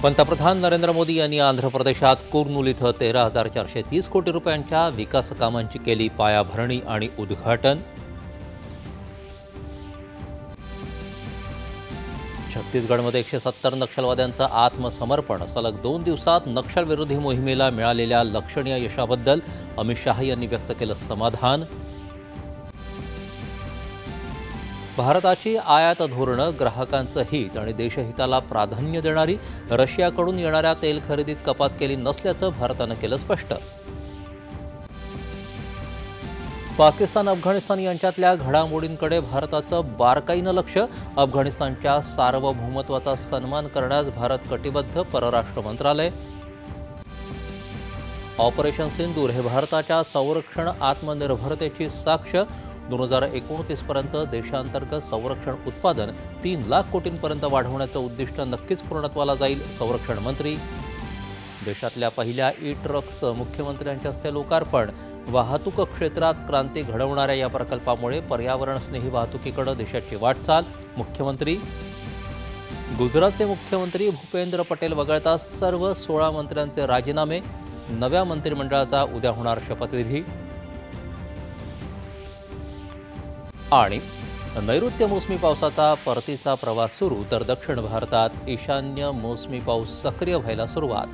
पंतप्रधान नरेंद्र मोदी यांनी आंध्र प्रदेशात कुर्नूल इथं 13,430 कोटी रुपयांच्या विकास कामांची केली पायाभरणी आणि उद्घाटन। छत्तीसगडमध्ये 170 नक्षलवाद्यांचं आत्मसमर्पण। सलग 2 दिवसात नक्षलविरोधी मोहिमेला मिळालेल्या लक्षणीय यशाबद्दल अमित शाह यांनी व्यक्त केलं समाधान। भारताची आयात धोरणं ग्राहकांचं हित आणि देशहिताला प्राधान्य देणारी, रशियाकडून येणाऱ्या तेल खरेदीत कपात केली नसल्याचं भारतानं केलं स्पष्ट। पाकिस्तान अफगाणिस्तान यांच्यातल्या घडामोडींकडे भारताचं बारकाईनं लक्ष। अफगाणिस्तानच्या सार्वभौमत्वाचा सन्मान करण्यास भारत कटिबद्ध, परराष्ट्र मंत्रालय। ऑपरेशन सिंदूर हे भारताच्या संरक्षण आत्मनिर्भरतेची साक्ष। 2029 पर्यंत देशांतर्गत संरक्षण उत्पादन 3 लाख कोटींपर्यंत वाढवण्याचं उद्दिष्ट नक्कीच पूर्णत्वाला जाईल, संरक्षण मंत्री। देशातल्या पहिल्या ई-ट्रक्सचं मुख्यमंत्र्यांच्या हस्ते लोकार्पण। वाहतूक क्षेत्रात क्रांती घडवणाऱ्या या प्रकल्पामुळे पर्यावरणस्नेही वाहतुकीकडे देशाची वाटचाल, मुख्यमंत्री। गुजरातचे मुख्यमंत्री भूपेंद्र पटेल वगळता सर्व 16 मंत्र्यांचे राजीनामे। नव्या मंत्रिमंडळाचा उद्या होणार शपथविधी। आणि नैऋत्य मोसमी पावसाचा परतीचा प्रवास सुरू, तर दक्षिण भारतात ईशान्य मोसमी पाऊस सक्रिय व्हायला सुरुवात।